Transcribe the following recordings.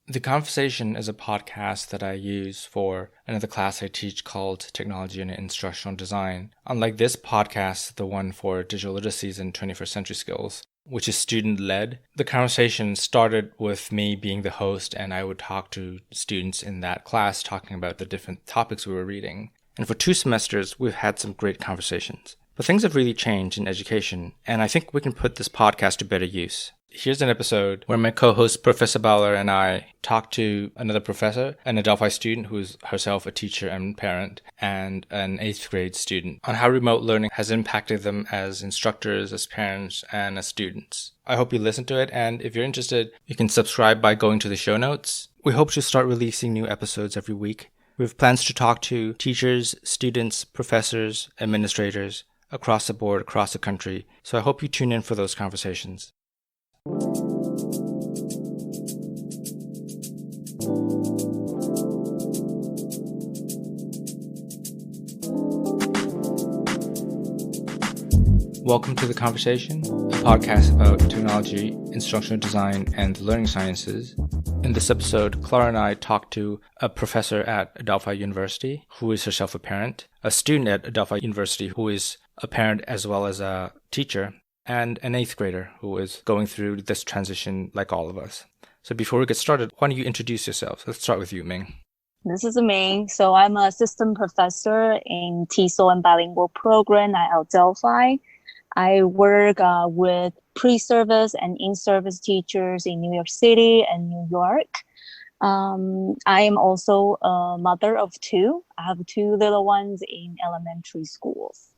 The Conversation is a podcast that I use for another class I teach called Technology and Instructional Design. Unlike this podcast, the one for Digital Literacies and 21st Century Skills, which is student-led, the conversation started with me being the host, and I would talk to students in that class talking about the different topics we were reading. And for 2 semesters, we've had some great conversations. But things have really changed in education, and I think we can put this podcast to better use. Here's an episode where my co-host Professor Bowler and I talk to another professor, an Adelphi student who is herself a teacher and parent, and an 8th grade student on how remote learning has impacted them as instructors, as parents, and as students. I hope you listen to it, and if you're interested, you can subscribe by going to the show notes. We hope to start releasing new episodes every week. We have plans to talk to teachers, students, professors, administrators across the board, across the country, so I hope you tune in for those conversations. Welcome to The Conversation, a podcast about technology, instructional design, and the learning sciences. In this episode, Clara and I talked to a professor at Adelphi University, who is herself a parent, a student at Adelphi University, who is a parent as well as a teacher, and an 8th grader who is going through this transition like all of us. So before we get started, why don't you introduce yourselves? Let's start with you, Ming. This is Ming. So I'm an assistant professor in TESOL and bilingual program at Adelphi. I work with pre-service and in-service teachers in New York City and New York. I am also a mother of 2. I have 2 little ones in elementary schools.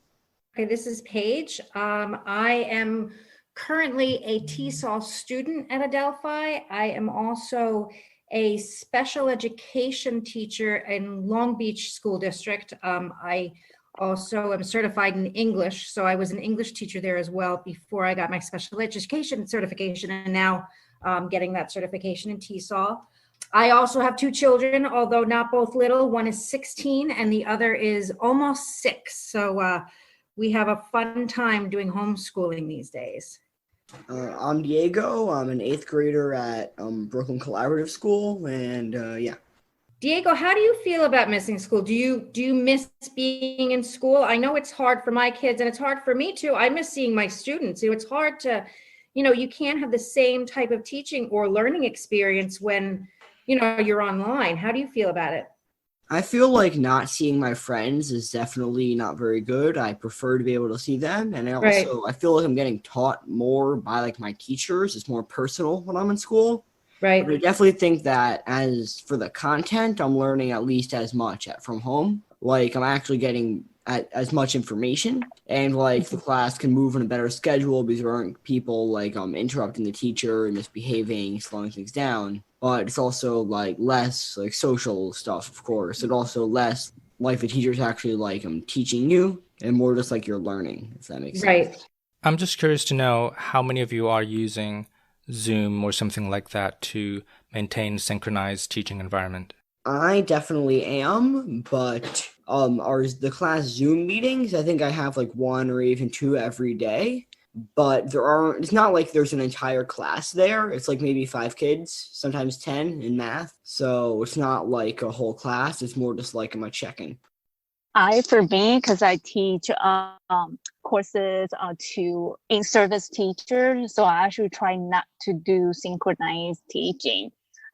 Okay, this is Paige. I am currently a TESOL student at Adelphi. I am also a special education teacher in Long Beach School District. I also am certified in English, so I was an English teacher there as well before I got my special education certification, and now getting that certification in TESOL. I also have 2 children, although not both little. One is 16 and the other is almost 6. So we have a fun time doing homeschooling these days. I'm Diego. I'm an 8th grader at Brooklyn Collaborative School, and yeah. Diego, how do you feel about missing school? Do you miss being in school? I know it's hard for my kids, and it's hard for me too. I miss seeing my students. It's hard to, you can't have the same type of teaching or learning experience when, you're online. How do you feel about it? I feel like not seeing my friends is definitely not very good. I prefer to be able to see them, and I feel like I'm getting taught more by like my teachers. It's more personal when I'm in school. Right. But I definitely think that as for the content, I'm learning at least as much from home. Like I'm actually getting as much information, and like the class can move in a better schedule because there aren't people like interrupting the teacher and misbehaving, slowing things down. But it's also like less like social stuff, of course. It also less like the teacher's actually like teaching you, and more just like you're learning, if that makes sense. Right. I'm just curious to know how many of you are using Zoom or something like that to maintain synchronized teaching environment. I definitely am, but the class Zoom meetings, I think I have like 1 or even 2 every day. But it's not like there's an entire class there. It's like maybe 5 kids, sometimes 10 in math. So it's not like a whole class. It's more just like a check-in. For me, because I teach courses to in-service teachers, so I actually try not to do synchronized teaching.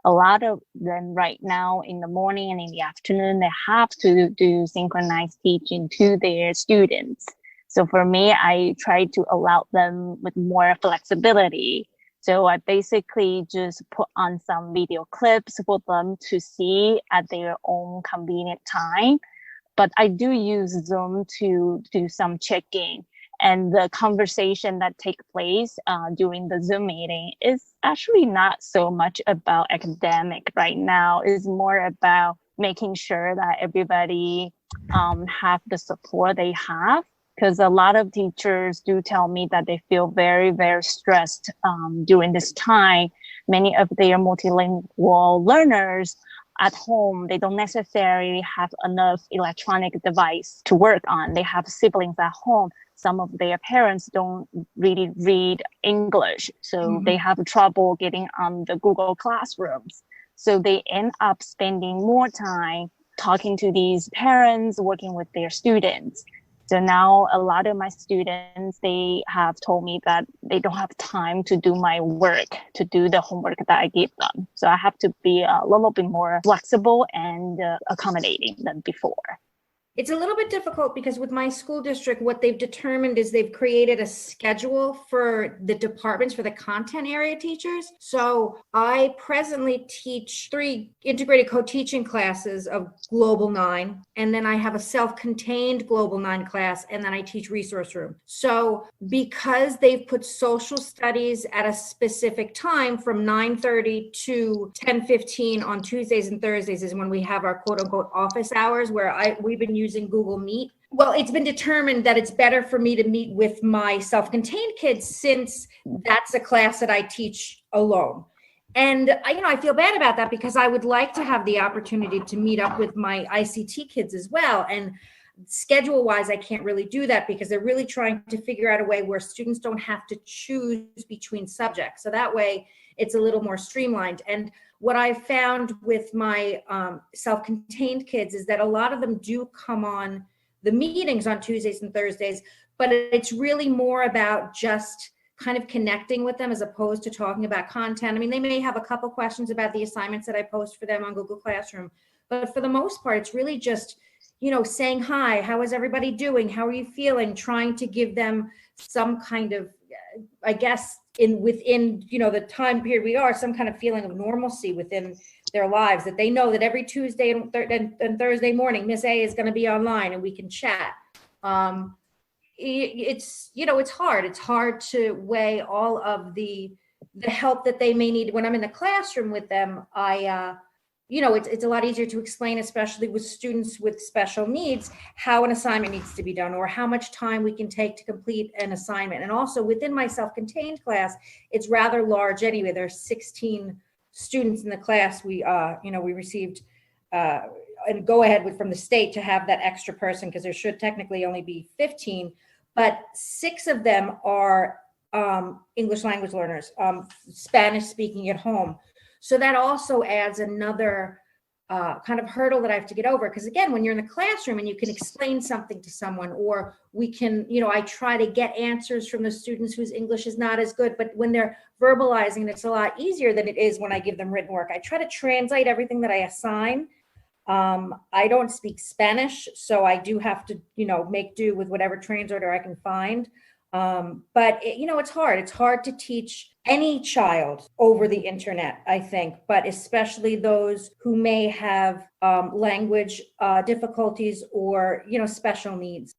A lot of them right now in the morning and in the afternoon, they have to do synchronized teaching to their students. So for me, I try to allow them with more flexibility. So I basically just put on some video clips for them to see at their own convenient time. But I do use Zoom to do some checking. And the conversation that takes place during the Zoom meeting is actually not so much about academic right now. It's more about making sure that everybody have the support they have. Because a lot of teachers do tell me that they feel very, very stressed during this time. Many of their multilingual learners at home, they don't necessarily have enough electronic device to work on. They have siblings at home. Some of their parents don't really read English, so they have trouble getting on the Google Classrooms. So they end up spending more time talking to these parents, working with their students. So now a lot of my students, they have told me that they don't have time to do my work, to do the homework that I give them. So I have to be a little bit more flexible and accommodating than before. It's a little bit difficult because with my school district, what they've determined is they've created a schedule for the departments for the content area teachers. So I presently teach 3 integrated co-teaching classes of Global 9, and then I have a self-contained Global 9 class, and then I teach Resource Room. So because they've put social studies at a specific time from 9:30 to 10:15 on Tuesdays and Thursdays is when we have our quote unquote office hours where we've been using Google Meet. Well, it's been determined that it's better for me to meet with my self-contained kids since that's a class that I teach alone. And I feel bad about that because I would like to have the opportunity to meet up with my ICT kids as well. And schedule wise, I can't really do that because they're really trying to figure out a way where students don't have to choose between subjects. So that way it's a little more streamlined. And what I found with my self-contained kids is that a lot of them do come on the meetings on Tuesdays and Thursdays, but it's really more about just kind of connecting with them as opposed to talking about content. I mean, they may have a couple questions about the assignments that I post for them on Google Classroom, but for the most part, it's really just, saying hi, how is everybody doing? How are you feeling? Trying to give them some kind of, I guess, within the time period we are, some kind of feeling of normalcy within their lives, that they know that every Tuesday and Thursday morning, Miss A is going to be online and we can chat. It's hard. It's hard to weigh all of the help that they may need. When I'm in the classroom with them, it's a lot easier to explain, especially with students with special needs, how an assignment needs to be done or how much time we can take to complete an assignment. And also within my self-contained class, it's rather large anyway. There's 16 students in the class. We received and go ahead from the state to have that extra person because there should technically only be 15, but 6 of them are English language learners, Spanish speaking at home. So that also adds another kind of hurdle that I have to get over. Because again, when you're in the classroom and you can explain something to someone, or we can, I try to get answers from the students whose English is not as good, but when they're verbalizing, it's a lot easier than it is when I give them written work. I try to translate everything that I assign. I don't speak Spanish, so I do have to, make do with whatever translator I can find. But it's hard. It's hard to teach any child over the internet, I think, but especially those who may have language difficulties or, special needs.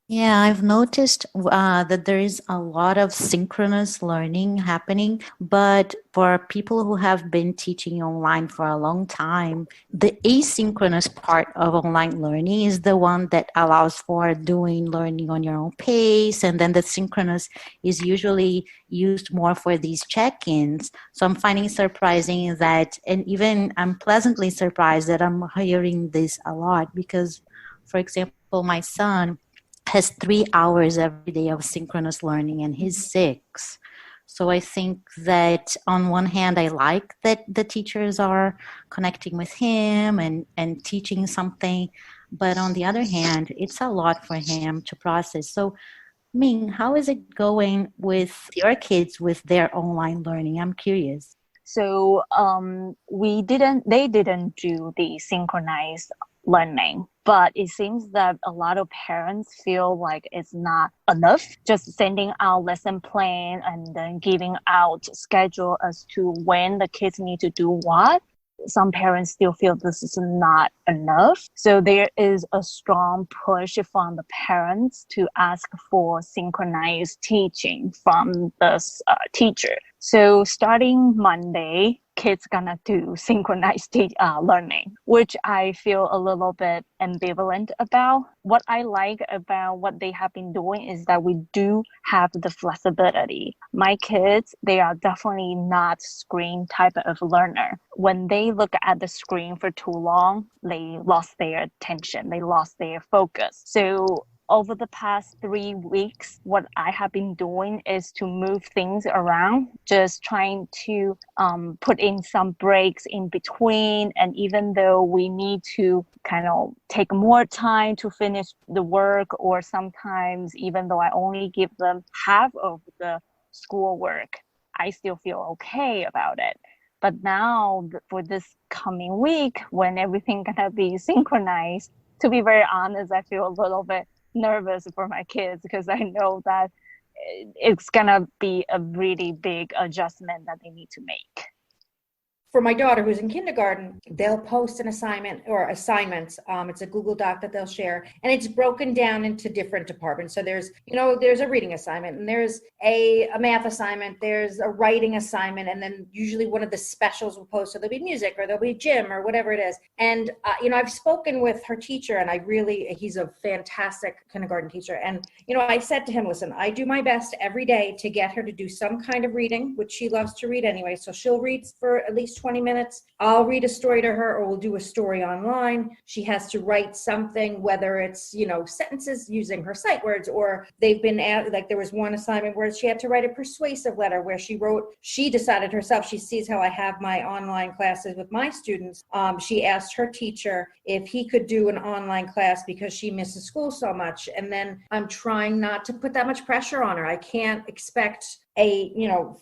Yeah, I've noticed that there is a lot of synchronous learning happening, but for people who have been teaching online for a long time, the asynchronous part of online learning is the one that allows for doing learning on your own pace, and then the synchronous is usually used more for these check-ins. So I'm finding surprising that, and even I'm pleasantly surprised that I'm hearing this a lot because, for example, my son has 3 hours every day of synchronous learning and he's 6. So I think that on one hand, I like that the teachers are connecting with him and teaching something. But on the other hand, it's a lot for him to process. So Ming, how is it going with your kids with their online learning? I'm curious. So they didn't do the synchronized learning, but it seems that a lot of parents feel like it's not enough just sending out lesson plan and then giving out schedule as to when the kids need to do what. Some parents still feel this is not enough. So there is a strong push from the parents to ask for synchronized teaching from the teacher. So starting Monday, kids gonna do synchronized learning, which I feel a little bit ambivalent about. What I like about what they have been doing is that we do have the flexibility. My kids, they are definitely not screen type of learner. When they look at the screen for too long, they lost their attention, they lost their focus. So over the past 3 weeks, what I have been doing is to move things around, just trying to put in some breaks in between. And even though we need to kind of take more time to finish the work, or sometimes even though I only give them half of the schoolwork, I still feel okay about it. But now for this coming week, when everything gonna be synchronized, to be very honest, I feel a little bit nervous for my kids because I know that it's gonna be a really big adjustment that they need to make. For my daughter who's in kindergarten, they'll post an assignment or assignments. It's a Google Doc that they'll share, and it's broken down into different departments. So there's a reading assignment, and there's a math assignment, there's a writing assignment, and then usually one of the specials will post. So there'll be music, or there'll be gym, or whatever it is. And I've spoken with her teacher, and he's a fantastic kindergarten teacher. And I said to him, listen, I do my best every day to get her to do some kind of reading, which she loves to read anyway. So she'll read for at least 20 minutes. I'll read a story to her, or we'll do a story online. She has to write something, whether it's, sentences using her sight words, or they've been like there was one assignment where she had to write a persuasive letter where she decided herself, she sees how I have my online classes with my students. She asked her teacher if he could do an online class because she misses school so much. And then I'm trying not to put that much pressure on her. I can't expect a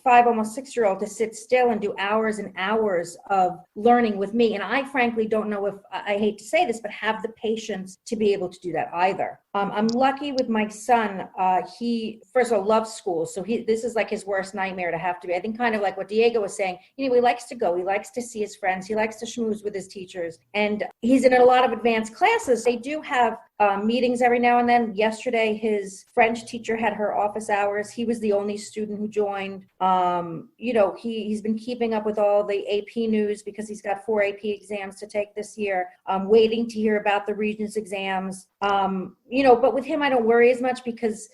5, almost 6-year-old to sit still and do hours and hours of learning with me. And I frankly don't know if, I hate to say this, but have the patience to be able to do that either. I'm lucky with my son. He first of all loves school, so this is like his worst nightmare to have to be. I think kind of like what Diego was saying. He likes to go, he likes to see his friends, he likes to schmooze with his teachers, and he's in a lot of advanced classes. They do have meetings every now and then. Yesterday, his French teacher had her office hours. He was the only student who joined. He's been keeping up with all the AP news because he's got 4 AP exams to take this year. Waiting to hear about the Regents exams. But with him, I don't worry as much because,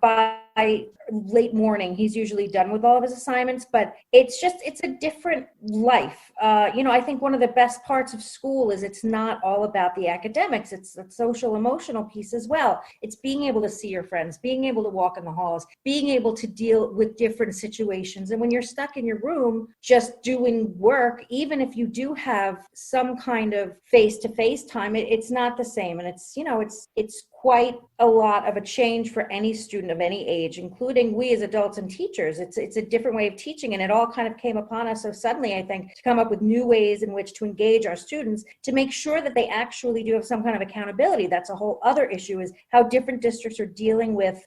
by late morning, he's usually done with all of his assignments, but it's a different life. I think one of the best parts of school is it's not all about the academics. It's the social emotional piece as well. It's being able to see your friends, being able to walk in the halls, being able to deal with different situations. And when you're stuck in your room, just doing work, even if you do have some kind of face-to-face time, it's not the same. And it's quite a lot of a change for any student of any age, including we as adults and teachers. It's a different way of teaching, and it all kind of came upon us so suddenly, I think, to come up with new ways in which to engage our students to make sure that they actually do have some kind of accountability. That's a whole other issue, is how different districts are dealing with,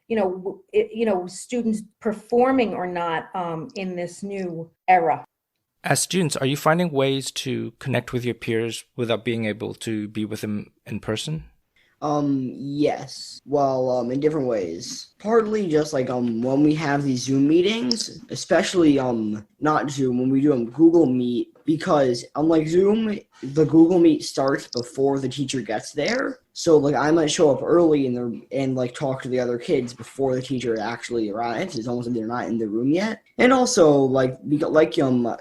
students performing or not in this new era. As students, are you finding ways to connect with your peers without being able to be with them in person? Yes. Well, in different ways. Partly just like when we have these Zoom meetings, especially not Zoom, when we do Google Meet, because unlike Zoom, the Google Meet starts before the teacher gets there. So like I might show up early and like talk to the other kids before the teacher actually arrives. It's almost like they're not in the room yet. And also like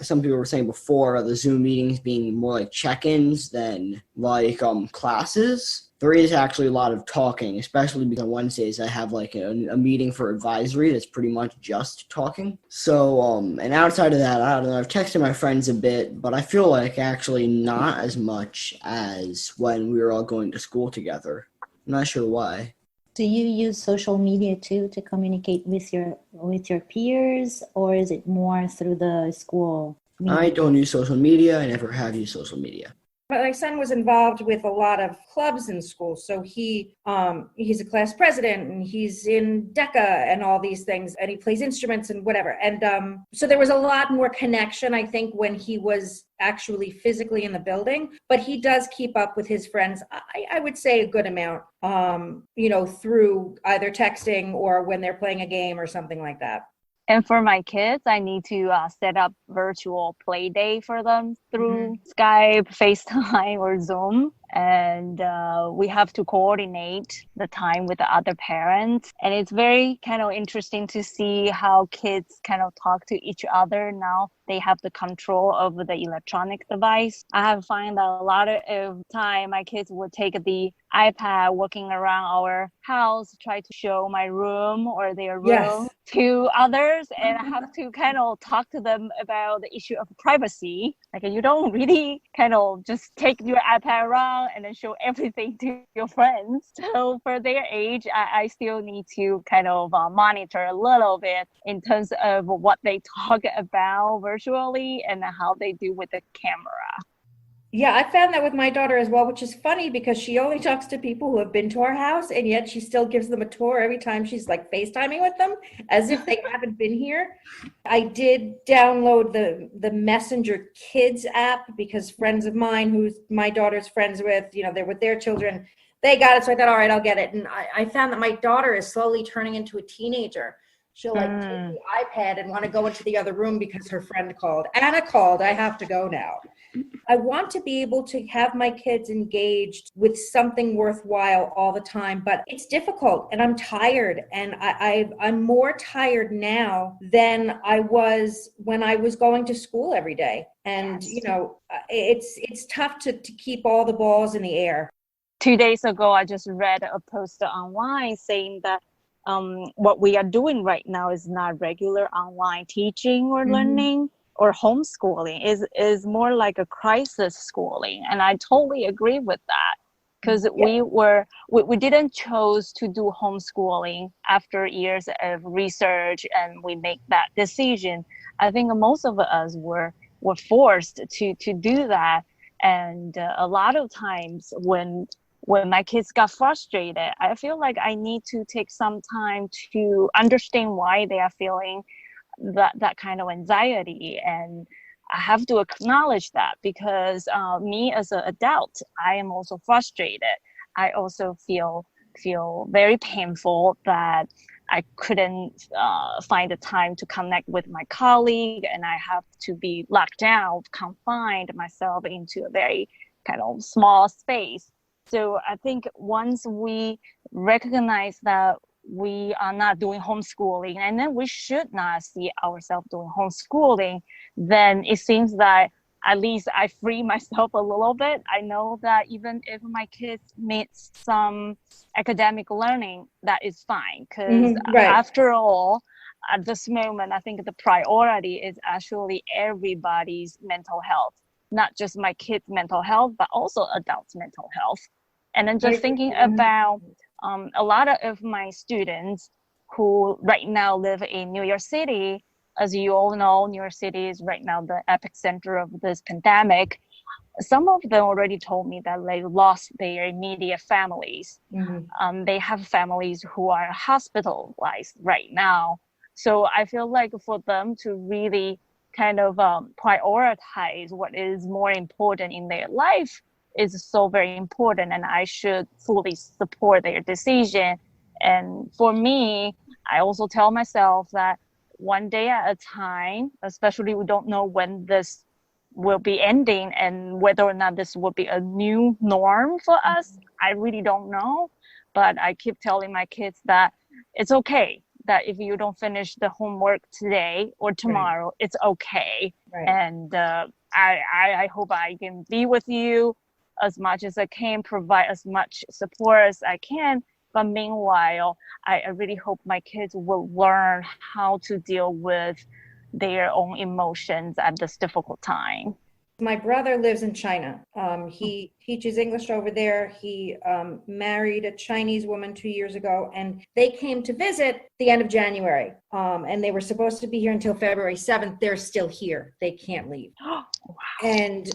some people were saying before, the Zoom meetings being more like check-ins than like classes. There is actually a lot of talking, especially because on Wednesdays I have like a meeting for advisory that's pretty much just talking. So, and outside of that, I don't know, I've texted my friends a bit, but I feel like actually not as much as when we were all going to school together. I'm not sure why. Do you use social media too to communicate with your peers, or is it more through the school media? I don't use social media. I never have used social media. My son was involved with a lot of clubs in school. So he's a class president, and he's in DECA and all these things, and he plays instruments and whatever. And so there was a lot more connection, I think, when he was actually physically in the building. But he does keep up with his friends, I would say a good amount, through either texting or when they're playing a game or something like that. And for my kids, I need to set up virtual play day for them through Skype, FaceTime, or Zoom. and we have to coordinate the time with the other parents. And it's very kind of interesting to see how kids kind of talk to each other now. They have the control over the electronic device. I have found that a lot of time my kids would take the iPad walking around our house, try to show my room or their room to others. And I have to kind of talk to them about the issue of privacy. Like, you don't really kind of just take your iPad around and then show everything to your friends. So for their age, I still need to kind of monitor a little bit in terms of what they talk about virtually and how they do with the camera. Yeah, I found that with my daughter as well, which is funny because she only talks to people who have been to our house, and yet she still gives them a tour every time she's like FaceTiming with them as if they haven't been here. I did download the Messenger Kids app because friends of mine who my daughter's friends with, they're with their children, they got it. So I thought, all right, I'll get it. And I found that my daughter is slowly turning into a teenager. She'll take the iPad and want to go into the other room because her friend called. Anna called, I have to go now. I want to be able to have my kids engaged with something worthwhile all the time, but it's difficult and I'm tired, and I'm more tired now than I was when I was going to school every day. And, it's tough to keep all the balls in the air. 2 days ago, I just read a post online saying that what we are doing right now is not regular online teaching or learning or homeschooling, is more like a crisis schooling. And I totally agree with that, because we didn't chose to do homeschooling after years of research and we make that decision. I think most of us were forced to do that. And a lot of times when my kids got frustrated, I feel like I need to take some time to understand why they are feeling that kind of anxiety. And I have to acknowledge that, because me as an adult, I am also frustrated. I also feel very painful that I couldn't find the time to connect with my colleague, and I have to be locked down, confined myself into a very kind of small space. So I think once we recognize that we are not doing homeschooling, and then we should not see ourselves doing homeschooling, then it seems that at least I free myself a little bit. I know that even if my kids miss some academic learning, that is fine. Because after all, at this moment, I think the priority is actually everybody's mental health, not just my kids' mental health, but also adults' mental health. And then just thinking about a lot of my students who right now live in New York City. As you all know, New York City is right now the epicenter of this pandemic. Some of them already told me that they lost their immediate families. They have families who are hospitalized right now. So I feel like for them to really kind of prioritize what is more important in their life is so very important, and I should fully support their decision. And for me, I also tell myself that one day at a time, especially we don't know when this will be ending and whether or not this will be a new norm for us. I really don't know, but I keep telling my kids that it's okay, that if you don't finish the homework today or tomorrow, it's okay. And I hope I can be with you as much as I can, provide as much support as I can. But meanwhile, I really hope my kids will learn how to deal with their own emotions at this difficult time. My brother lives in China. He teaches English over there. He married a Chinese woman 2 years ago, and they came to visit the end of January. And they were supposed to be here until February 7th. They're still here. They can't leave. Wow. And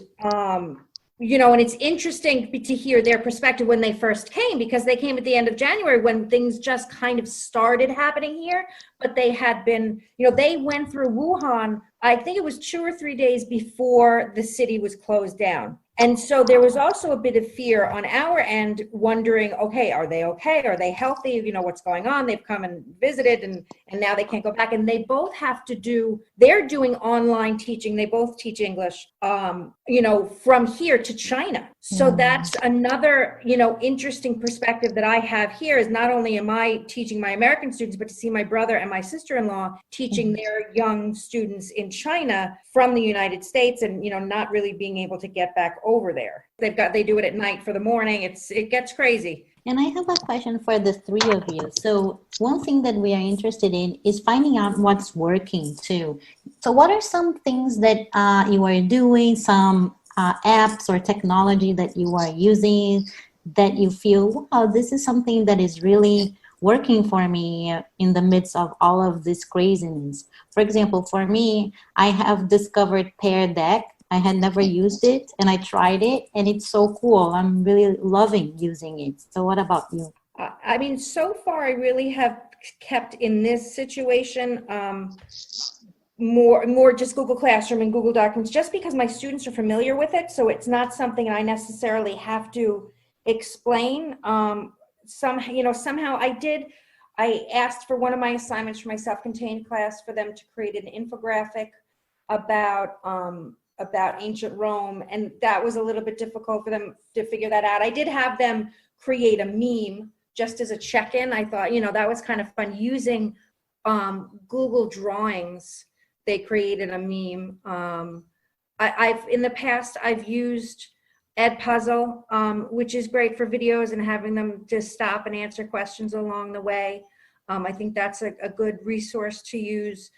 and it's interesting to hear their perspective when they first came, because they came at the end of January when things just kind of started happening here. But they had been, they went through Wuhan, I think it was 2 or 3 days before the city was closed down. And so there was also a bit of fear on our end, wondering, okay? Are they healthy? You know, what's going on? They've come and visited, and now they can't go back. And they both have to they're doing online teaching. They both teach English, you know, from here to China. So that's another, you know, interesting perspective that I have here, is not only am I teaching my American students, but to see my brother and my sister-in-law teaching their young students in China from the United States, and, you know, not really being able to get back over there. They do it at night for the morning. It gets crazy. And I have a question for the three of you. So one thing that we are interested in is finding out what's working too. So what are some things that you are doing, some apps or technology that you are using that you feel, wow, this is something that is really working for me in the midst of all of this craziness? For example, for me, I have discovered Pear Deck. I had never used it, and I tried it, and it's so cool. I'm really loving using it. So what about you? I mean, so far, I really have kept in this situation more just Google Classroom and Google Documents, just because my students are familiar with it. So it's not something I necessarily have to explain. Somehow I asked for one of my assignments for my self-contained class for them to create an infographic about ancient Rome, and that was a little bit difficult for them to figure that out. I did have them create a meme just as a check-in. I thought, you know, that was kind of fun using Google Drawings. They created a meme. I've in the past I've used Edpuzzle, which is great for videos and having them just stop and answer questions along the way. I think that's a good resource to use,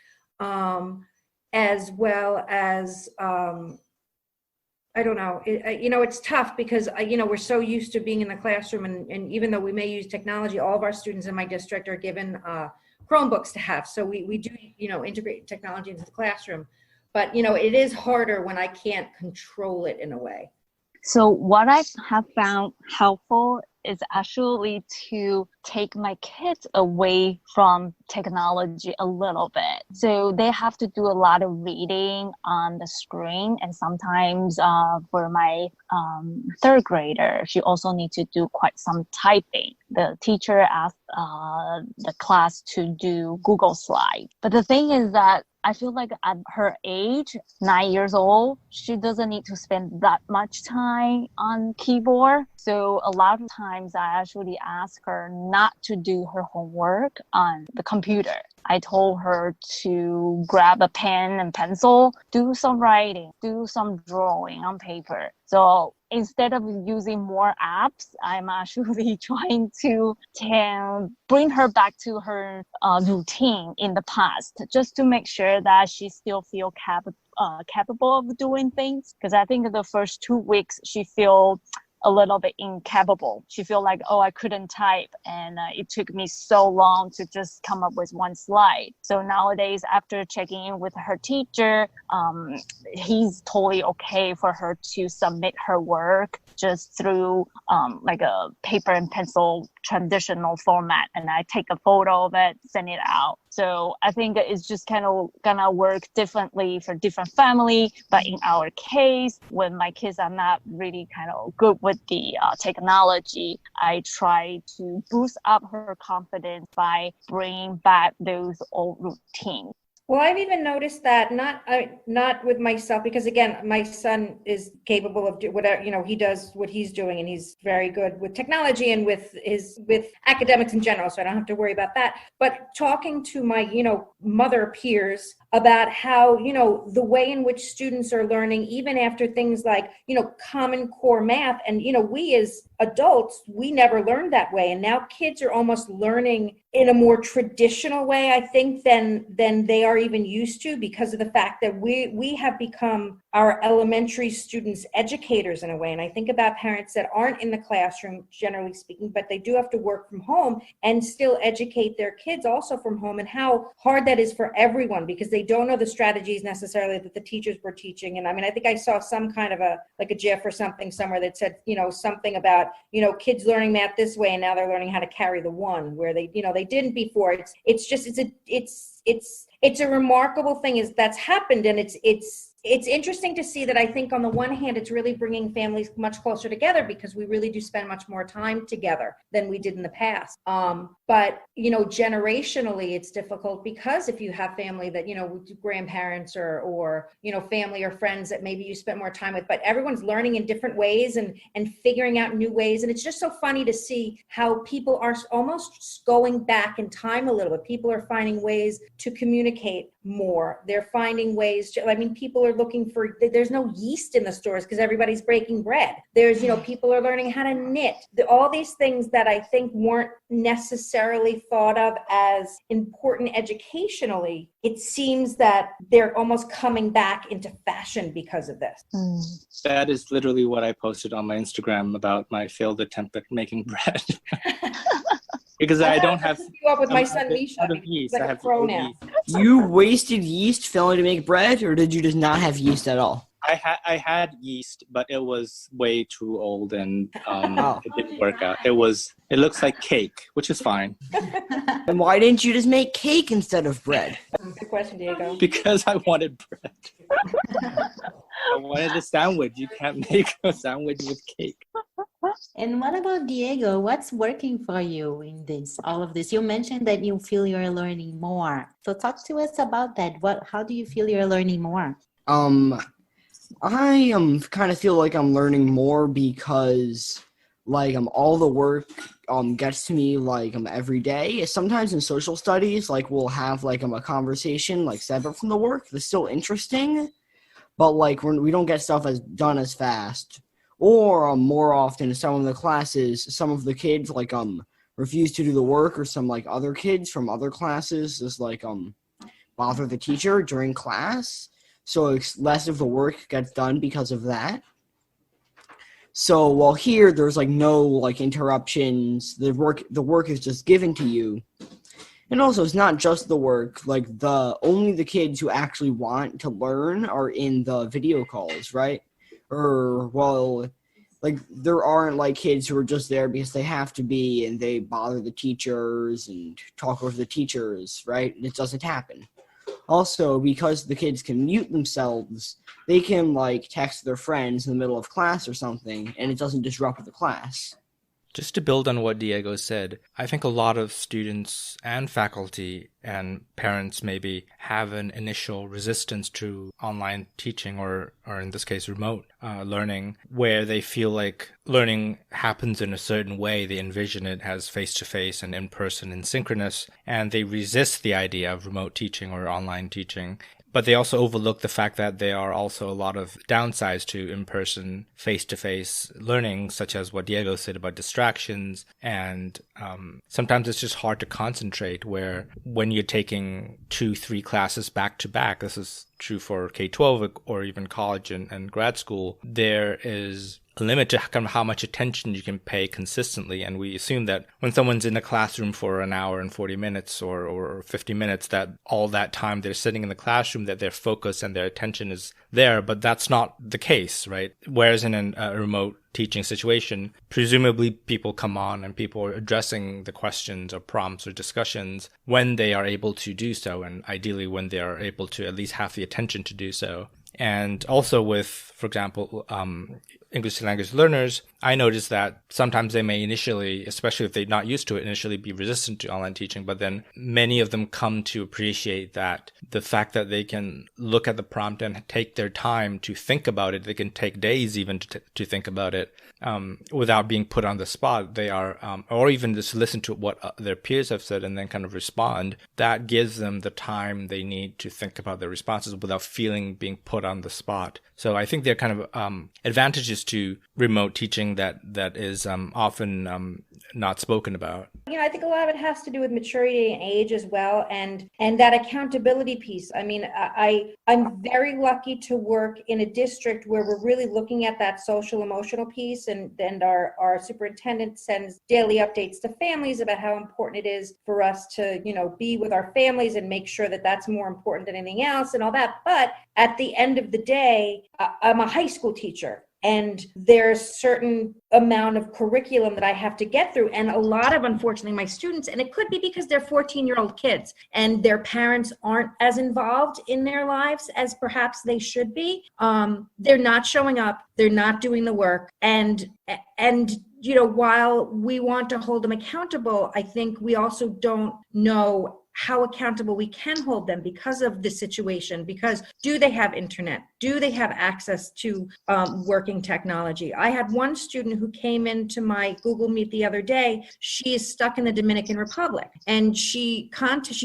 as well as, I don't know, it's tough because, we're so used to being in the classroom, and even though we may use technology, all of our students in my district are given Chromebooks to have. So we do, integrate technology into the classroom, but, it is harder when I can't control it in a way. So what I have found helpful is actually to take my kids away from technology a little bit. So they have to do a lot of reading on the screen, and sometimes for my third grader, she also needs to do quite some typing. The teacher asked the class to do Google Slides. But the thing is that I feel like at her age, 9 years old, she doesn't need to spend that much time on keyboard. So a lot of times I actually ask her not to do her homework on the computer. I told her to grab a pen and pencil, do some writing, do some drawing on paper. So instead of using more apps, I'm actually trying to bring her back to her routine in the past, just to make sure that she still feels capable of doing things. Because I think the first 2 weeks she feels a little bit incapable. She feel like, I couldn't type, and it took me so long to just come up with one slide. So nowadays, after checking in with her teacher, he's totally okay for her to submit her work just through like a paper and pencil traditional format, and I take a photo of it, send it out. So I think it's just kind of gonna work differently for different family. But in our case, when my kids are not really kind of good with the technology, I try to boost up her confidence by bringing back those old routines. Well, I've even noticed that not with myself, because again, my son is capable of whatever, he does what he's doing, and he's very good with technology and with academics in general. So I don't have to worry about that. But talking to my, mother peers about how, the way in which students are learning, even after things like, Common Core math, and, we as adults, we never learned that way. And now kids are almost learning in a more traditional way, I think, than they are even used to, because of the fact that we have become our elementary students' educators in a way. And I think about parents that aren't in the classroom, generally speaking, but they do have to work from home and still educate their kids also from home, and how hard that is for everyone, because they don't know the strategies necessarily that the teachers were teaching. And I mean, I think I saw some kind of a GIF or something somewhere that said, something about, kids learning math this way, and now they're learning how to carry the one where they didn't before. It's a remarkable thing that's happened, and it's it's interesting to see that. I think on the one hand, it's really bringing families much closer together because we really do spend much more time together than we did in the past. But, generationally, it's difficult because if you have family that, grandparents or, family or friends that maybe you spent more time with, but everyone's learning in different ways and figuring out new ways. And it's just so funny to see how people are almost going back in time a little bit. People are finding ways to communicate more. They're finding ways people are looking for, there's no yeast in the stores because everybody's breaking bread. There's, people are learning how to knit. All these things that I think weren't necessarily thought of as important educationally, it seems that they're almost coming back into fashion because of this. That is literally what I posted on my Instagram about my failed attempt at making bread. Because I don't have you up with my son Misha. Yeast. Like I have pro now. You wasted yeast failing to make bread, or did you just not have yeast at all? I had yeast, but it was way too old and it didn't work out. It looks like cake, which is fine. And why didn't you just make cake instead of bread? Good question, Diego. Because I wanted bread. I wanted a sandwich. You can't make a sandwich with cake. And what about Diego? What's working for you in all of this? You mentioned that you feel you're learning more. So talk to us about that. How do you feel you're learning more? I kind of feel like I'm learning more because all the work gets to me every day. Sometimes in social studies, we'll have a conversation separate from the work that's still interesting, but we don't get stuff done as fast. Or more often, some of the classes, some of the kids refuse to do the work, or some other kids from other classes just bother the teacher during class. So less of the work gets done because of that. So while here there's no interruptions, the work is just given to you. And also it's not just the work, only the kids who actually want to learn are in the video calls, right? There aren't kids who are just there because they have to be and they bother the teachers and talk over the teachers, right? It doesn't happen. Also, because the kids can mute themselves, they can text their friends in the middle of class or something, and it doesn't disrupt the class. Just to build on what Diego said, I think a lot of students and faculty and parents maybe have an initial resistance to online teaching or in this case, remote learning, where they feel like learning happens in a certain way. They envision it as face-to-face and in-person and synchronous, and they resist the idea of remote teaching or online teaching. But they also overlook the fact that there are also a lot of downsides to in-person, face-to-face learning, such as what Diego said about distractions. And sometimes it's just hard to concentrate, where when you're taking 2-3 classes back to back, this is true for K-12 or even college and grad school, there is a limit to kind of how much attention you can pay consistently. And we assume that when someone's in a classroom for an hour and 40 minutes or 50 minutes, that all that time they're sitting in the classroom, that their focus and their attention is there. But that's not the case, right? Whereas in a remote teaching situation, presumably people come on and people are addressing the questions or prompts or discussions when they are able to do so, and ideally when they are able to at least have the attention to do so. And also with, for example, English language learners, I noticed that sometimes they may initially, especially if they're not used to it, initially be resistant to online teaching, but then many of them come to appreciate that the fact that they can look at the prompt and take their time to think about it, they can take days even to think about it without being put on the spot. They are, or even just listen to what their peers have said and then kind of respond. That gives them the time they need to think about their responses without feeling being put on the spot. So I think there are kind of advantages to remote teaching that is often not spoken about. I think a lot of it has to do with maturity and age as well, and that accountability piece. I mean, I'm very lucky to work in a district where we're really looking at that social emotional piece, and our superintendent sends daily updates to families about how important it is for us to, be with our families and make sure that that's more important than anything else and all that. But at the end of the day, I'm a high school teacher. and there's certain amount of curriculum that I have to get through. And a lot of, unfortunately, my students, and it could be because they're 14-year-old kids and their parents aren't as involved in their lives as perhaps they should be. They're not showing up, they're not doing the work. And while we want to hold them accountable, I think we also don't know how accountable we can hold them because of the situation. Because do they have internet? Do they have access to working technology? I had one student who came into my Google Meet the other day. She is stuck in the Dominican Republic, and she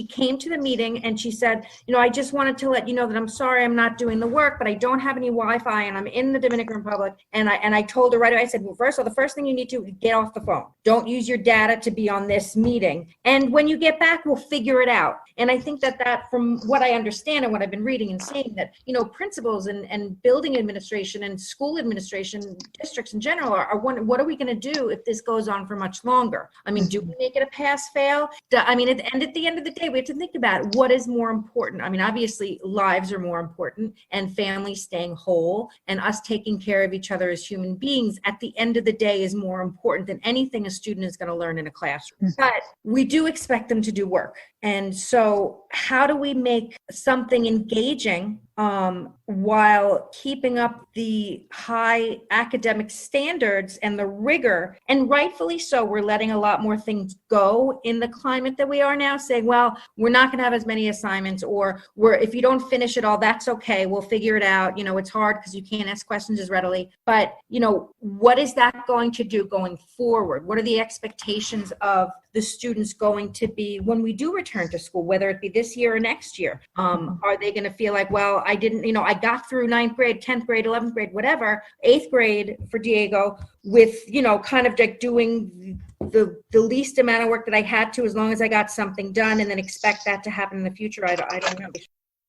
came to the meeting and she said, I just wanted to let you know that I'm sorry I'm not doing the work, but I don't have any Wi-Fi and I'm in the Dominican Republic. And I told her right away, I said, well, the first thing you need to get off the phone. Don't use your data to be on this meeting. And when you get back, we'll figure it out. And I think that from what I understand and what I've been reading and seeing, that principals and building administration and school administration, districts in general, are wondering, what are we going to do if this goes on for much longer? I mean, do we make it a pass fail? At the end of the day, we have to think about what is more important. I mean, obviously lives are more important, and families staying whole and us taking care of each other as human beings at the end of the day is more important than anything a student is going to learn in a classroom. But we do expect them to do work. And so how do we make something engaging while keeping up the high academic standards and the rigor? And rightfully so, we're letting a lot more things go in the climate that we are now, saying, well, we're not going to have as many assignments, or if you don't finish it all, that's okay. We'll figure it out. It's hard because you can't ask questions as readily. But, what is that going to do going forward? What are the expectations of the students going to be when we do return to school, whether it be this year or next year? Are they going to feel like, well, I didn't, I got through 9th grade, 10th grade, 11th grade, whatever, 8th grade for Diego with, kind of like doing the least amount of work that I had to, as long as I got something done, and then expect that to happen in the future. I don't know.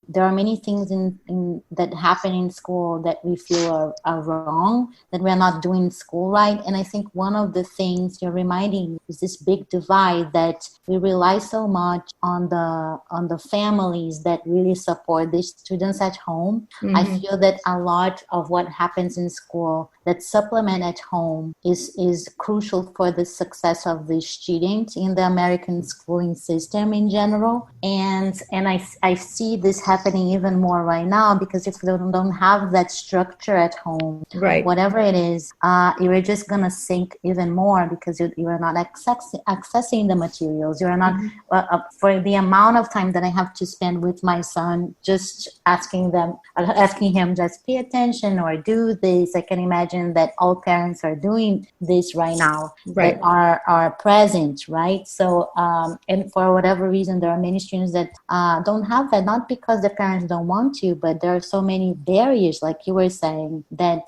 There are many things in that happen in school that we feel are wrong, that we're not doing school right. And I think one of the things you're reminding me is this big divide that we rely so much on the families that really support the students at home. Mm-hmm. I feel that a lot of what happens in school that supplement at home is crucial for the success of the students in the American schooling system in general. And I see this happening even more right now, because if you don't have that structure at home, right, whatever it is, you're just going to sink even more, because you are not accessing the materials. You are not, for the amount of time that I have to spend with my son, just asking him just pay attention or do this. I can imagine that all parents are doing this right now, right, that are present, right? So, and for whatever reason, there are many students that don't have that, not because the parents don't want to, but there are so many barriers, like you were saying, that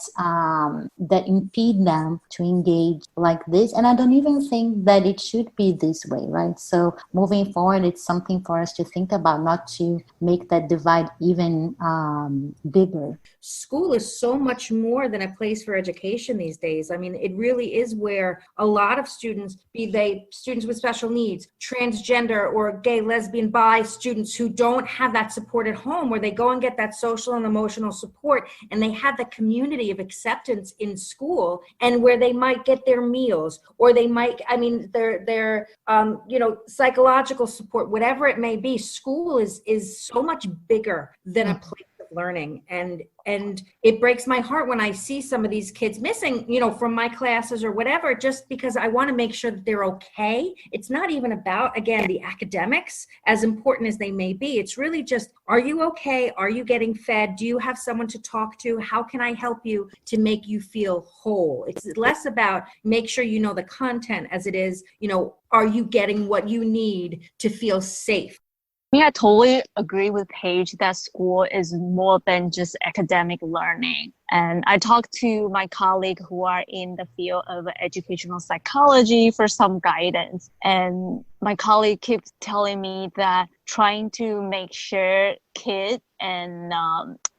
impede them to engage like this. And I don't even think that it should be this way, right? So moving forward, it's something for us to think about, not to make that divide even bigger. School is so much more than a place for education these days. I mean, it really is where a lot of students, be they students with special needs, transgender or gay, lesbian, bi students who don't have that support at home, where they go and get that social and emotional support, and they have the community of acceptance in school, and where they might get their meals, or they might, their psychological support, whatever it may be. School is so much bigger than a place of learning, and it breaks my heart when I see some of these kids missing, from my classes or whatever, just because I want to make sure that they're okay. It's not even about, again, the academics, as important as they may be. It's really just, are you okay? Are you getting fed? Do you have someone to talk to? How can I help you to make you feel whole? It's less about make sure you know the content as it is, are you getting what you need to feel safe? I totally agree with Paige that school is more than just academic learning. And I talked to my colleague who are in the field of educational psychology for some guidance. And my colleague keeps telling me that trying to make sure kids and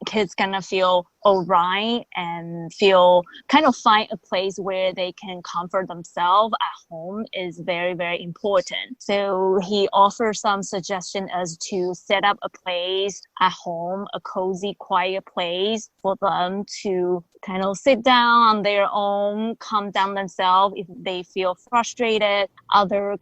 kids gonna feel all right and feel kind of find a place where they can comfort themselves at home is very, very important. So he offers some suggestion as to set up a place at home, a cozy, quiet place for them to kind of sit down on their own, calm down themselves if they feel frustrated. Other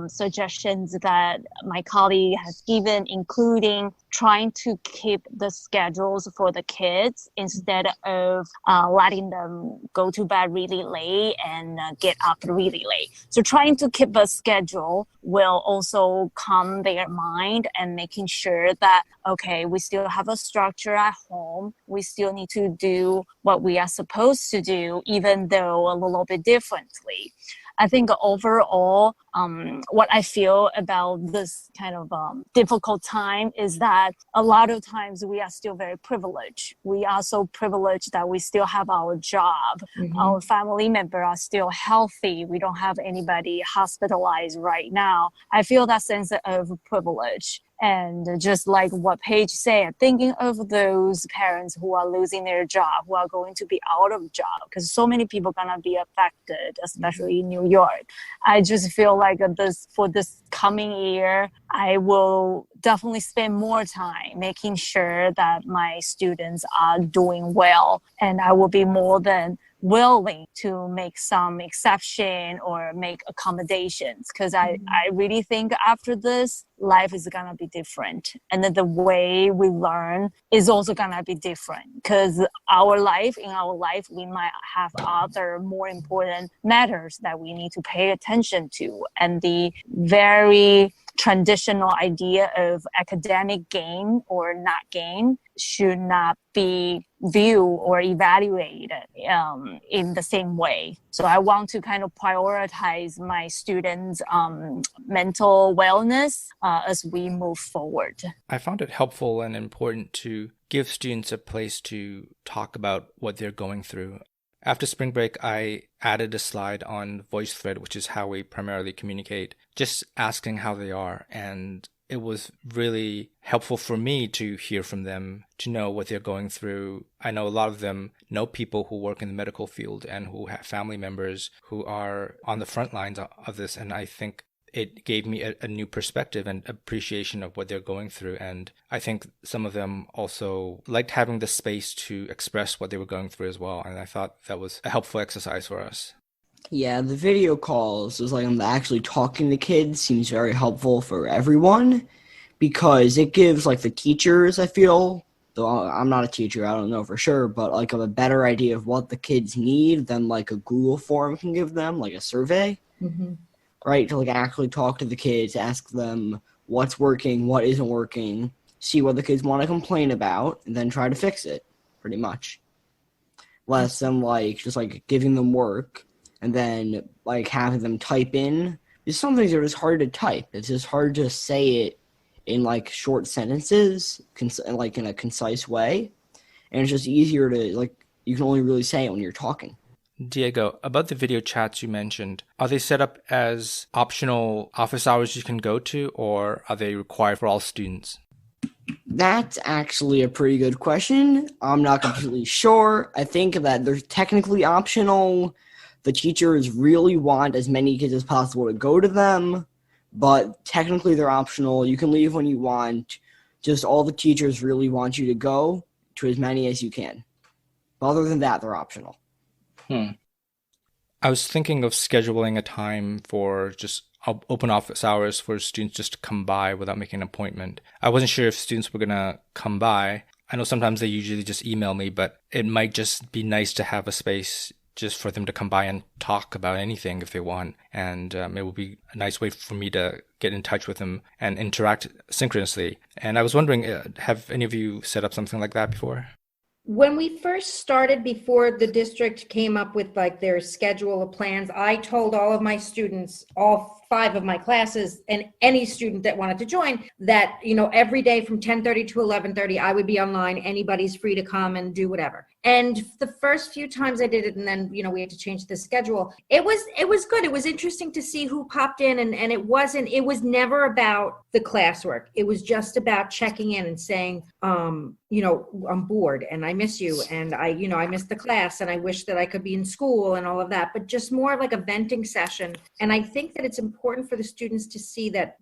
suggestions that my colleague has given, including trying to keep the schedules for the kids instead of letting them go to bed really late and get up really late. So trying to keep a schedule will also calm their mind and making sure that, okay, we still have a structure at home. We still need to do what we are supposed to do, even though a little bit differently. I think overall, what I feel about this kind of difficult time is that a lot of times we are still very privileged. We are so privileged that we still have our job. Mm-hmm. Our family members are still healthy. We don't have anybody hospitalized right now. I feel that sense of privilege. And just like what Paige said, thinking of those parents who are losing their job, who are going to be out of job, because so many people are going to be affected, especially in New York. I just feel like for this coming year, I will definitely spend more time making sure that my students are doing well. And I will be more than willing to make some exception or make accommodations, because I really think after this, life is going to be different. And then the way we learn is also going to be different, because in our life, we might have other more important matters that we need to pay attention to. And the very traditional idea of academic gain or not gain should not be viewed or evaluated in the same way. So I want to kind of prioritize my students' mental wellness as we move forward. I found it helpful and important to give students a place to talk about what they're going through. After spring break, I added a slide on VoiceThread, which is how we primarily communicate, just asking how they are. And it was really helpful for me to hear from them, to know what they're going through. I know a lot of them know people who work in the medical field and who have family members who are on the front lines of this. And I think it gave me a new perspective and appreciation of what they're going through. And I think some of them also liked having the space to express what they were going through as well. And I thought that was a helpful exercise for us. Yeah, the video calls is like I'm actually talking to kids seems very helpful for everyone, because it gives like the teachers, I feel, though I'm not a teacher, I don't know for sure, but like a better idea of what the kids need than like a Google form can give them, like a survey. Mm-hmm. Right, to like actually talk to the kids, ask them what's working, what isn't working, see what the kids want to complain about, and then try to fix it, pretty much. Less than like just like giving them work and then like having them type in. Because some things are just hard to type. It's just hard to say it in like short sentences, like in a concise way. And it's just easier to like, you can only really say it when you're talking. Diego, about the video chats you mentioned, are they set up as optional office hours you can go to, or are they required for all students? That's actually a pretty good question. I'm not completely sure. I think that they're technically optional. The teachers really want as many kids as possible to go to them, but technically they're optional. You can leave when you want. Just all the teachers really want you to go to as many as you can. But other than that, they're optional. I was thinking of scheduling a time for just open office hours for students just to come by without making an appointment. I wasn't sure if students were going to come by. I know sometimes they usually just email me, but it might just be nice to have a space just for them to come by and talk about anything if they want. And it would be a nice way for me to get in touch with them and interact synchronously. And I was wondering, have any of you set up something like that before? When we first started, before the district came up with like their schedule of plans, I told all of my students, all 5 of my classes, and any student that wanted to join, that, every day from 10:30 to 11:30, I would be online. Anybody's free to come and do whatever. And the first few times I did it, and then, we had to change the schedule. It was good. It was interesting to see who popped in, and it was never about the classwork. It was just about checking in and saying, I'm bored and I miss you, and I miss the class, and I wish that I could be in school and all of that, but just more like a venting session. And I think that it's important for the students to see that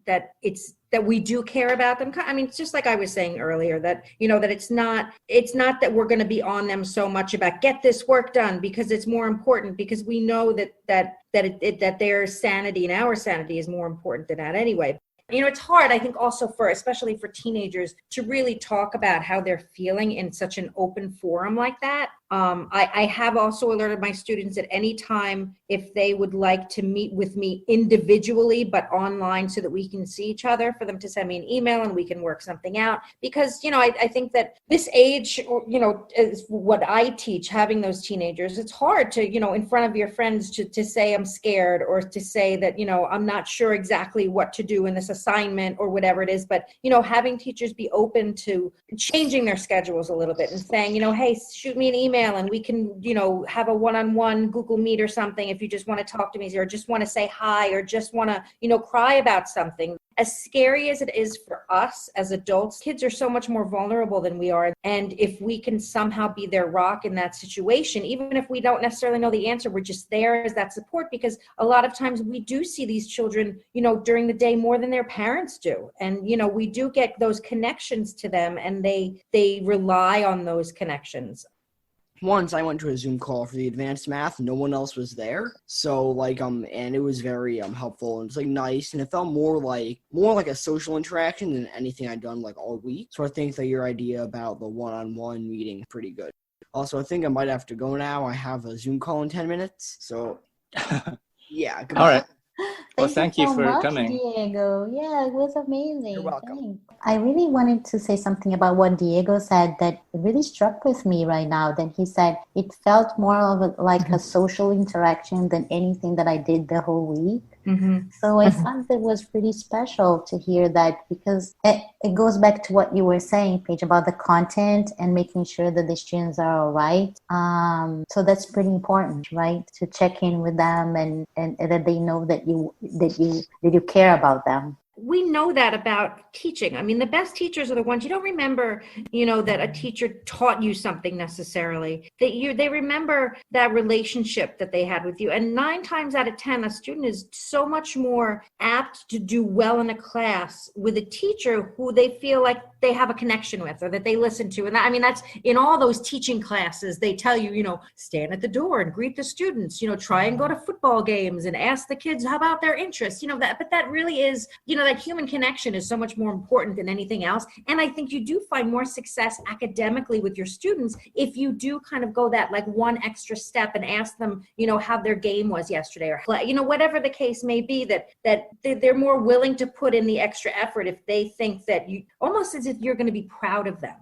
we do care about them. I mean, it's just like I was saying earlier, that, that it's not that we're going to be on them so much about get this work done, because it's more important, because we know that their sanity and our sanity is more important than that anyway. It's hard, I think, also especially for teenagers, to really talk about how they're feeling in such an open forum like that. I have also alerted my students at any time if they would like to meet with me individually, but online, so that we can see each other, for them to send me an email and we can work something out. Because, I think that this age, is what I teach, having those teenagers, it's hard to, in front of your friends to say I'm scared, or to say that, I'm not sure exactly what to do in this assignment or whatever it is. But, having teachers be open to changing their schedules a little bit and saying, hey, shoot me an email and we can, have a one-on-one Google Meet or something if you just want to talk to me, or just want to say hi, or just want to, cry about something. As scary as it is for us as adults, kids are so much more vulnerable than we are. And if we can somehow be their rock in that situation, even if we don't necessarily know the answer, we're just there as that support, because a lot of times we do see these children, during the day more than their parents do. And, we do get those connections to them, and they rely on those connections. Once I went to a Zoom call for the advanced math, no one else was there. So and it was very helpful, and it's nice, and it felt more like a social interaction than anything I'd done all week. So I think that your idea about the one-on-one meeting is pretty good. Also, I think I might have to go now. I have a Zoom call in 10 minutes. So yeah, goodbye. All right. Well, Thank you so for much, coming. Diego. Yeah, it was amazing. You're welcome. Thanks. I really wanted to say something about what Diego said that really struck with me right now. That he said it felt more of like a social interaction than anything that I did the whole week. Mm-hmm. So I thought that was pretty special to hear that, because it goes back to what you were saying, Paige, about the content and making sure that the students are all right. So that's pretty important, right? To check in with them and that they know that you care about them. We know that about teaching. I mean, the best teachers are the ones you don't remember, that a teacher taught you something necessarily. They remember that relationship that they had with you. And 9 times out of 10, a student is so much more apt to do well in a class with a teacher who they feel like they have a connection with, or that they listen to. And that's in all those teaching classes. They tell you, stand at the door and greet the students, try and go to football games and ask the kids how about their interests, but that really is, that human connection is so much more important than anything else. And I think you do find more success academically with your students if you do kind of go that one extra step and ask them, how their game was yesterday, or, whatever the case may be, that they're more willing to put in the extra effort if they think that you, almost as if you're going to be proud of them.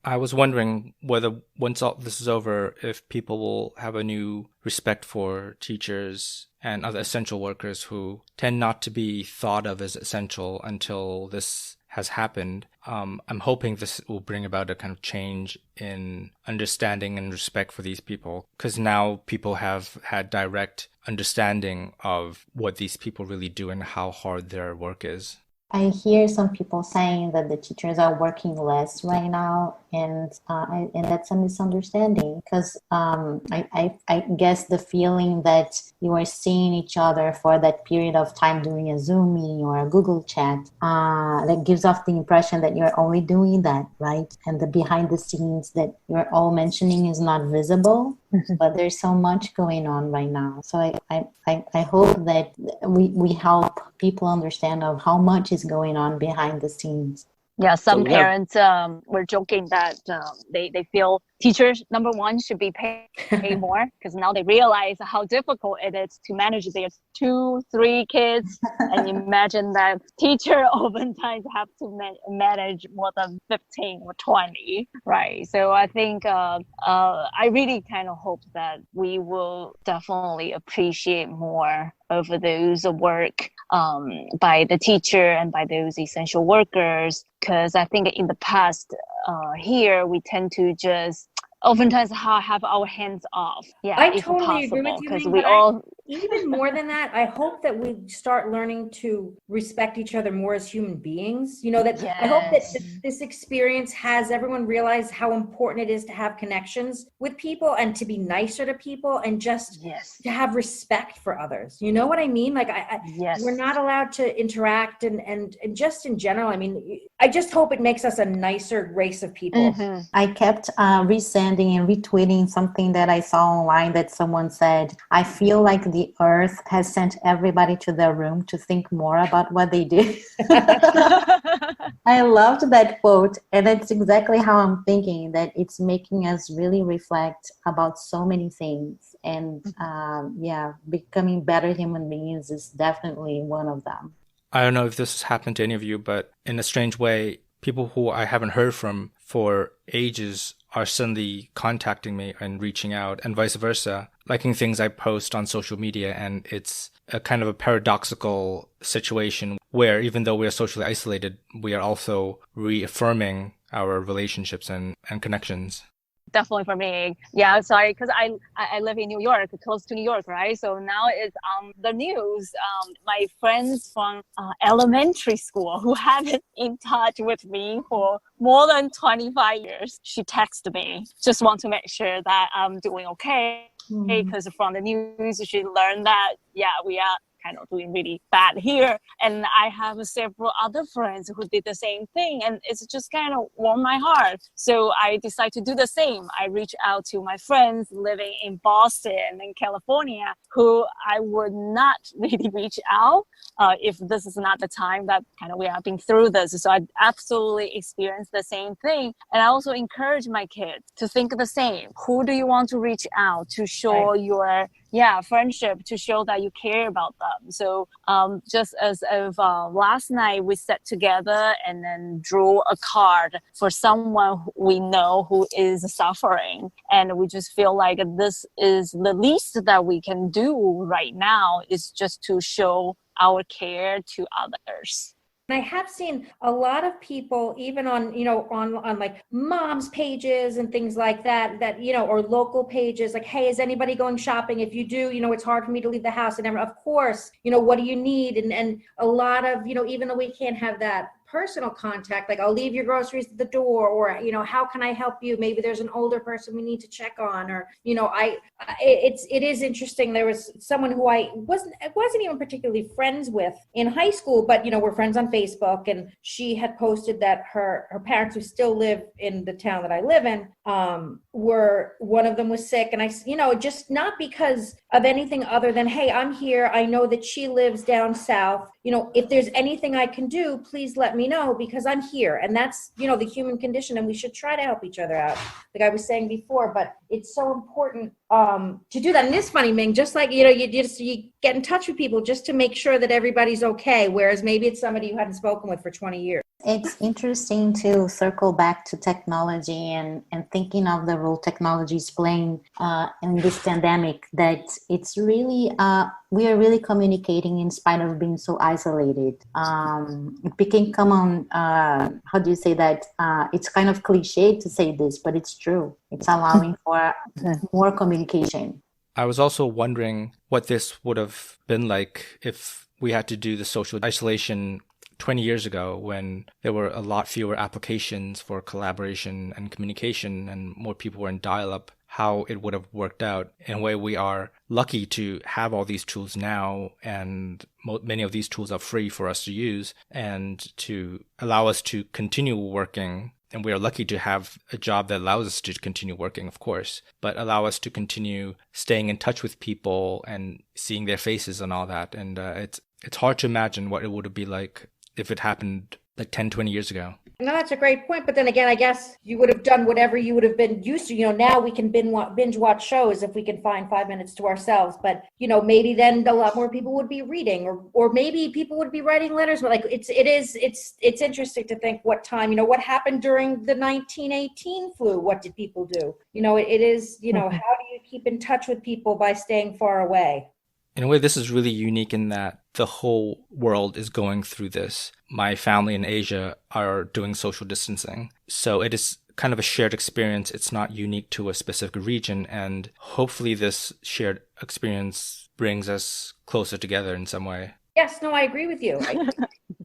I was wondering whether once all this is over, if people will have a new respect for teachers and other essential workers who tend not to be thought of as essential until this has happened. I'm hoping this will bring about a kind of change in understanding and respect for these people, because now people have had direct understanding of what these people really do and how hard their work is. I hear some people saying that the teachers are working less right now, and that's a misunderstanding, because I guess the feeling that you are seeing each other for that period of time during a Zoom meeting or a Google chat, that gives off the impression that you're only doing that, right? And the behind the scenes that you're all mentioning is not visible. But there's so much going on right now. So I hope that we help people understand of how much is going on behind the scenes. Yeah, some parents were joking that they feel teachers, number one, should be paid more, because now they realize how difficult it is to manage their 2-3 kids. And imagine that teacher oftentimes have to manage more than 15 or 20, right? So I think I really kind of hope that we will definitely appreciate more of those work by the teacher and by those essential workers, because I think in the past here we tend to just oftentimes have our hands off. Yeah, I if totally agree possible, with you, because Ming, we but all even more than that, I hope that we start learning to respect each other more as human beings. You know, that I hope that yes. this experience has everyone realize how important it is to have connections with people and to be nicer to people and just Yes. to have respect for others. You know what I mean? Like Yes. we're not allowed to interact and just in general. I mean, I just hope it makes us a nicer race of people. Mm-hmm. I kept resending and retweeting something that I saw online that someone said, I feel like the earth has sent everybody to their room to think more about what they did. I loved that quote. And that's exactly how I'm thinking, that it's making us really reflect about so many things. And becoming better human beings is definitely one of them. I don't know if this has happened to any of you, but in a strange way, people who I haven't heard from for ages are suddenly contacting me and reaching out, and vice versa, liking things I post on social media. And it's a kind of a paradoxical situation where even though we are socially isolated, we are also reaffirming our relationships and connections. Definitely for me. Yeah, sorry, because I live in New York, close to New York, right? So now it's on the news. My friends from elementary school who have been in touch with me for more than 25 years, she texted me, just want to make sure that I'm doing okay. Because from the news, she learned that, yeah, we are kind of doing really bad here. And I have several other friends who did the same thing, and it's just kind of warmed my heart. So I decided to do the same. I reached out to my friends living in Boston and California, who I would not really reach out if this is not the time that kind of we have been through this. So I absolutely experienced the same thing. And I also encourage my kids to think the same. Who do you want to reach out to show your friendship, to show that you care about them? So just as of last night, we sat together and then drew a card for someone we know who is suffering. And we just feel like this is the least that we can do right now, is just to show our care to others. And I have seen a lot of people, even on, on like moms pages and things like that, or local pages, like, hey, is anybody going shopping? If you do, it's hard for me to leave the house. And of course, what do you need? And a lot of, even though we can't have that personal contact, like I'll leave your groceries at the door, or how can I help you? Maybe there's an older person we need to check on, or it is interesting. There was someone who I wasn't even particularly friends with in high school, but we're friends on Facebook, and she had posted that her parents, who still live in the town that I live in, one of them was sick, and I just not because of anything other than, hey, I'm here, I know that she lives down south, if there's anything I can do, please let me know, because I'm here. And that's the human condition, and we should try to help each other out, like I was saying before. But it's so important to do that. And it's funny, Ming, just like you get in touch with people just to make sure that everybody's okay, whereas maybe it's somebody you hadn't spoken with for 20 years. It's interesting to circle back to technology and thinking of the role technology is playing in this pandemic, that it's really, we are really communicating in spite of being so isolated. It became common, how do you say that? It's kind of cliche to say this, but it's true. It's allowing for more communication. I was also wondering what this would have been like if we had to do the social isolation 20 years ago, when there were a lot fewer applications for collaboration and communication and more people were in dial-up, how it would have worked out. In a way, we are lucky to have all these tools now, and many of these tools are free for us to use and to allow us to continue working. And we are lucky to have a job that allows us to continue working, of course, but allow us to continue staying in touch with people and seeing their faces and all that. And it's hard to imagine what it would be like if it happened like 10, 20 years ago. No, that's a great point. But then again, I guess you would have done whatever you would have been used to. Now we can binge watch shows if we can find 5 minutes to ourselves. But, maybe then a lot more people would be reading, or maybe people would be writing letters. But like it's interesting to think what time, what happened during the 1918 flu. What did people do? It is, how do you keep in touch with people by staying far away? In a way, this is really unique in that the whole world is going through this. My family in Asia are doing social distancing. So it is kind of a shared experience. It's not unique to a specific region. And hopefully this shared experience brings us closer together in some way. Yes, no, I agree with you.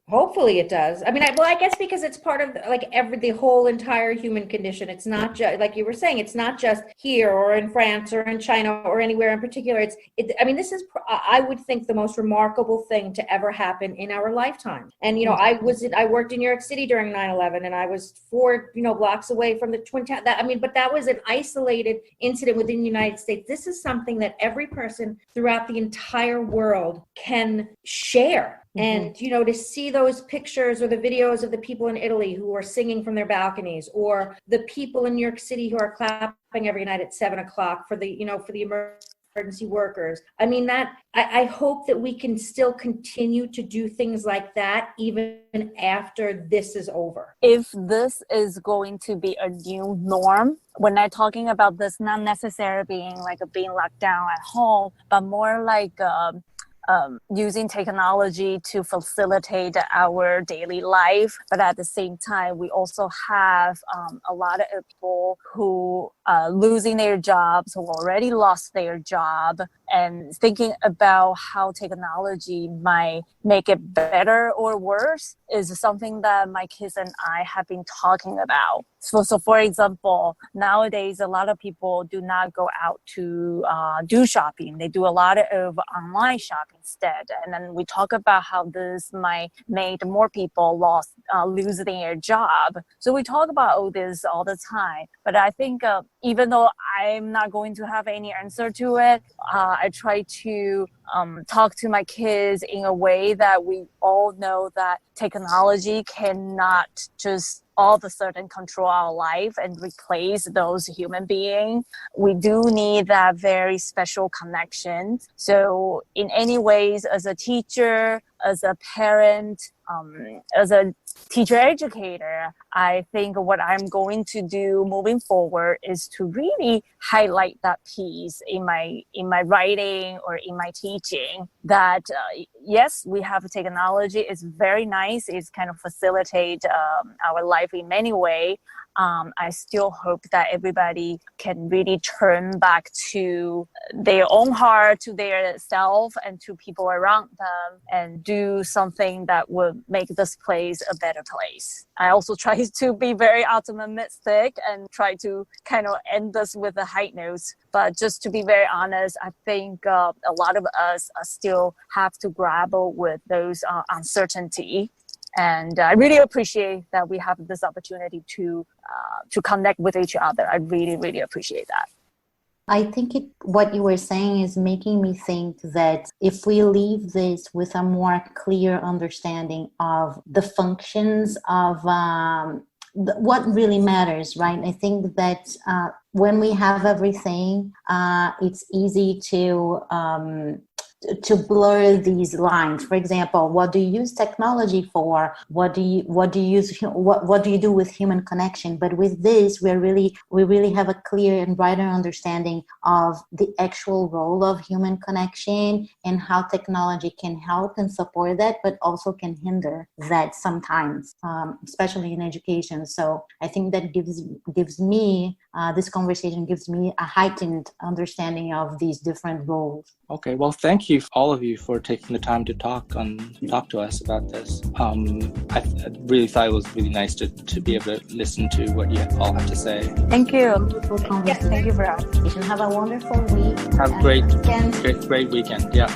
Hopefully it does. I mean, I guess because it's part of the whole entire human condition. It's not just, like you were saying, it's not just here or in France or in China or anywhere in particular. This is, I would think, the most remarkable thing to ever happen in our lifetime. And, I worked in New York City during 9/11, and I was 4, blocks away from the Twin Towers. But that was an isolated incident within the United States. This is something that every person throughout the entire world can share. And, to see those pictures or the videos of the people in Italy who are singing from their balconies, or the people in New York City who are clapping every night at 7:00 for the emergency workers. I hope that we can still continue to do things like that even after this is over. If this is going to be a new norm, when I'm talking about this, not necessarily being locked down at home, but more like using technology to facilitate our daily life. But at the same time, we also have a lot of people who are losing their jobs, who already lost their job, and thinking about how technology might make it better or worse is something that my kids and I have been talking about. So for example, nowadays, a lot of people do not go out to do shopping. They do a lot of online shopping instead. And then we talk about how this might make more people lose their job. So we talk about all this all the time. But I think even though I'm not going to have any answer to it, I try to talk to my kids in a way that we all know that technology cannot just all of a sudden control our life and replace those human beings. We do need that very special connection. So in any ways, as a teacher, as a parent, as a teacher educator, I think what I'm going to do moving forward is to really highlight that piece in my writing or in my teaching, that yes, we have technology. It's very nice. It's kind of facilitate our life in many ways. I still hope that everybody can really turn back to their own heart, to their self, and to people around them, and do something that would make this place a better place. I also try to be very optimistic and try to kind of end this with a high note. But just to be very honest, I think a lot of us still have to grapple with those uncertainty. And I really appreciate that we have this opportunity to connect with each other. I really, really appreciate that. I think what you were saying is making me think that if we leave this with a more clear understanding of the functions of what really matters, right? I think that when we have everything, it's easy to blur these lines. For example, what do you use technology for? What do you do with human connection? But with this, we really have a clear and brighter understanding of the actual role of human connection and how technology can help and support that, but also can hinder that sometimes, especially in education. So I think that gives me this conversation gives me a heightened understanding of these different roles. Okay, well, thank you, all of you, for taking the time to talk to us about this. I really thought it was really nice to be able to listen to what you all have to say. Thank you. Yes, thank you for asking. Have a wonderful week. Have a great weekend. Yeah.